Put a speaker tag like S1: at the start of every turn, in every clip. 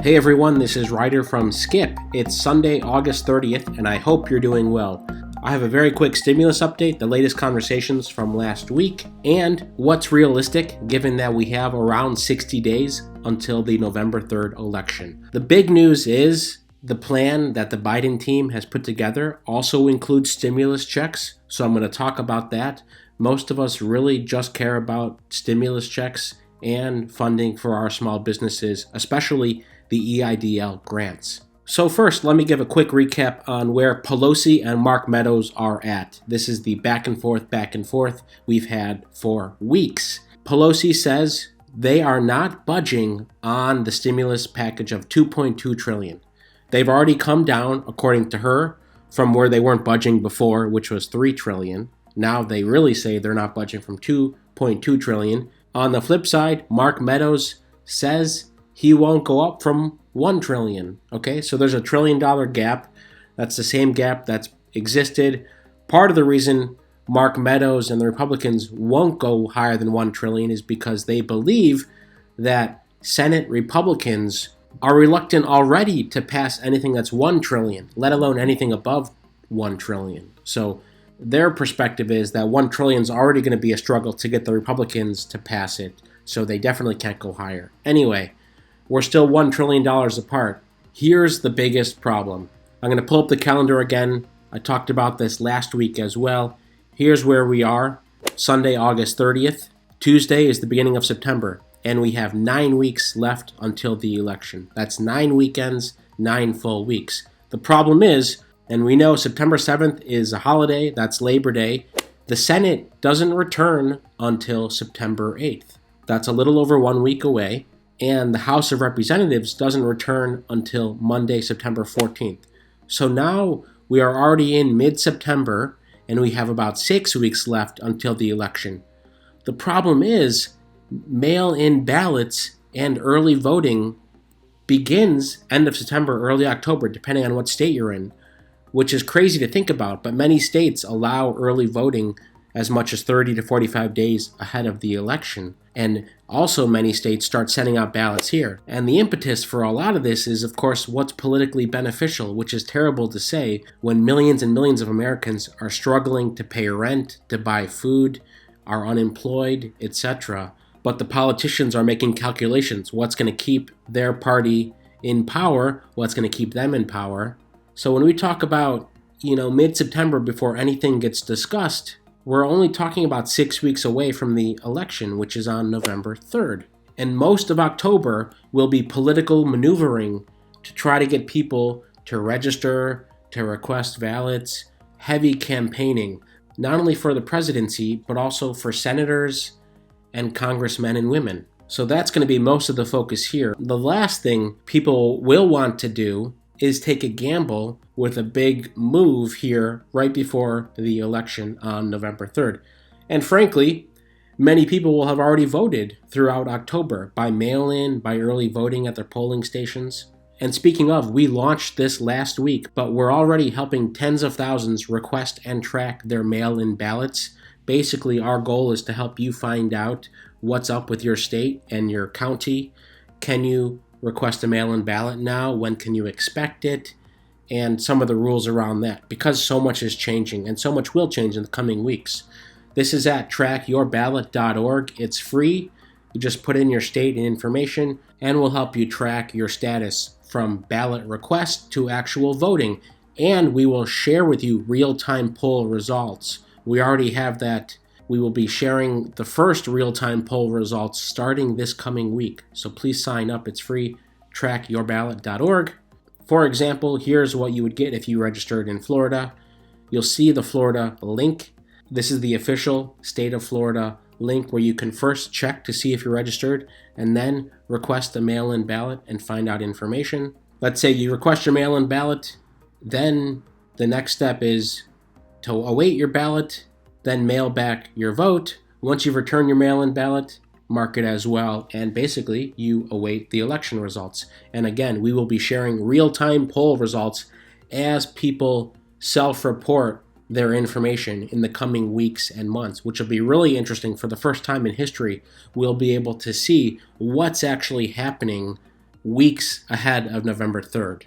S1: Hey everyone, this is Ryder from Skip. It's Sunday, August 30th, and I hope you're doing well. I have a very quick stimulus update, the latest conversations from last week, and what's realistic given that we have around 60 days until the November 3rd election. The big news is the plan that the Biden team has put together also includes stimulus checks, so I'm going to talk about that. Most of us really just care about stimulus checks and funding for our small businesses, especially the EIDL grants. So first, let me give a quick recap on where Pelosi and Mark Meadows are at. This is the back and forth we've had for weeks. Pelosi says they are not budging on the stimulus package of $2.2 trillion. They've already come down, according to her, from where they weren't budging before, which was $3 trillion. Now they really say they're not budging from $2.2 trillion. On the flip side, Mark Meadows says he won't go up from $1 trillion. Okay, so there's $1 trillion gap. That's the same gap that's existed. Part of the reason Mark Meadows and the Republicans won't go higher than $1 trillion is because they believe that Senate Republicans are reluctant already to pass anything that's $1 trillion, let alone anything above $1 trillion. So their perspective is that $1 trillion is already going to be a struggle to get the Republicans to pass it, so they definitely can't go higher. Anyway, we're still $1 trillion apart. Here's the biggest problem. I'm going to pull up the calendar again. I talked about this last week as well. Here's where we are. Sunday, August 30th. Tuesday is the beginning of September, and we have 9 weeks left until the election. That's 9 weekends, 9 full weeks. The problem is, and we know September 7th is a holiday, that's Labor Day. The Senate doesn't return until September 8th. That's a little over 1 week away. And the House of Representatives doesn't return until Monday, September 14th. So now we are already in mid-September, and we have about 6 weeks left until the election. The problem is mail-in ballots and early voting begins end of September, early October, depending on what state you're in, which is crazy to think about, but many states allow early voting as much as 30 to 45 days ahead of the election. And also many states start sending out ballots here. And the impetus for a lot of this is, of course, what's politically beneficial, which is terrible to say when millions and millions of Americans are struggling to pay rent, to buy food, are unemployed, etc. But the politicians are making calculations. What's going to keep their party in power? What's going to keep them in power? So when we talk about, mid-September before anything gets discussed, we're only talking about 6 weeks away from the election, which is on November 3rd. And most of October will be political maneuvering to try to get people to register, to request ballots, heavy campaigning, not only for the presidency, but also for senators and congressmen and women. So that's going to be most of the focus here. The last thing people will want to do is take a gamble with a big move here right before the election on November 3rd. And frankly, many people will have already voted throughout October by mail-in, by early voting at their polling stations. And speaking of, we launched this last week, but we're already helping tens of thousands request and track their mail-in ballots. Basically, our goal is to help you find out what's up with your state and your county. Can you request a mail-in ballot now? When can you expect it? And some of the rules around that, because so much is changing and so much will change in the coming weeks. This is at trackyourballot.org. It's free. You just put in your state and information, and we'll help you track your status from ballot request to actual voting. And we will share with you real-time poll results. We already have that. We will be sharing the first real-time poll results starting this coming week. So please sign up. It's free. Trackyourballot.org. For example, here's what you would get if you registered in Florida. You'll see the Florida link. This is the official state of Florida link where you can first check to see if you're registered and then request a mail-in ballot and find out information. Let's say you request your mail-in ballot. Then the next step is to await your ballot, then mail back your vote. Once you've returned your mail-in ballot, mark it as well, and basically you await the election results. And again, we will be sharing real-time poll results as people self-report their information in the coming weeks and months, which will be really interesting. For the first time in history, we'll be able to see what's actually happening weeks ahead of November 3rd.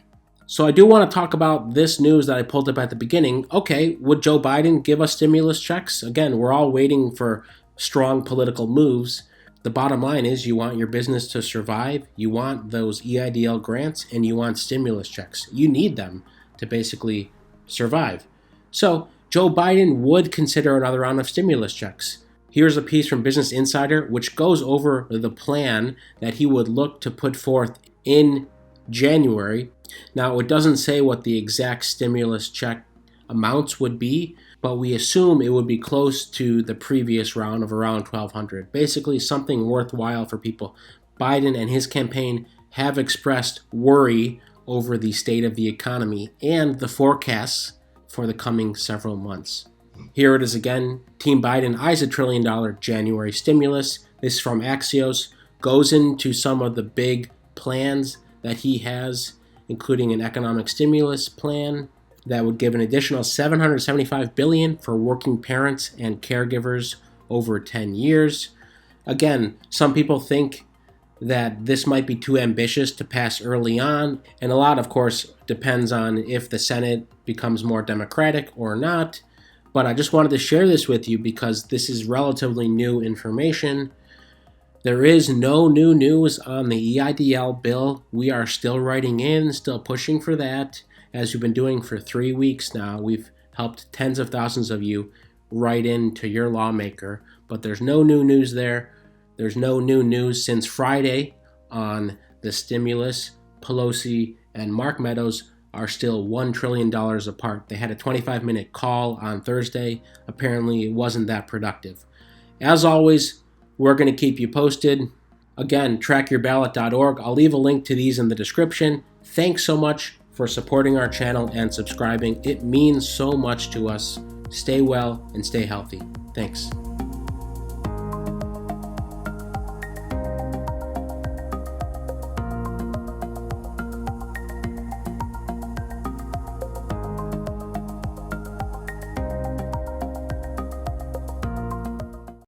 S1: So I do want to talk about this news that I pulled up at the beginning. Okay, would Joe Biden give us stimulus checks? Again, we're all waiting for strong political moves. The bottom line is you want your business to survive, you want those EIDL grants, and you want stimulus checks. You need them to basically survive. So Joe Biden would consider another round of stimulus checks. Here's a piece from Business Insider which goes over the plan that he would look to put forth in January. Now, it doesn't say what the exact stimulus check amounts would be, but we assume it would be close to the previous round of around $1,200. Basically, something worthwhile for people. Biden and his campaign have expressed worry over the state of the economy and the forecasts for the coming several months. Here it is again. Team Biden eyes $1 trillion January stimulus. This is from Axios. Goes into some of the big plans that he has, including an economic stimulus plan that would give an additional $775 billion for working parents and caregivers over 10 years. Again, some people think that this might be too ambitious to pass early on, and a lot, of course, depends on if the Senate becomes more Democratic or not. But I just wanted to share this with you because this is relatively new information. There is no new news on the EIDL bill. We are still writing in, still pushing for that, as we've been doing for 3 weeks now. We've helped tens of thousands of you write in to your lawmaker, but there's no new news there. There's no new news since Friday on the stimulus. Pelosi and Mark Meadows are still $1 trillion apart. They had a 25-minute call on Thursday. Apparently, it wasn't that productive. As always, we're going to keep you posted. Again, trackyourballot.org. I'll leave a link to these in the description. Thanks so much for supporting our channel and subscribing. It means so much to us. Stay well and stay healthy. Thanks.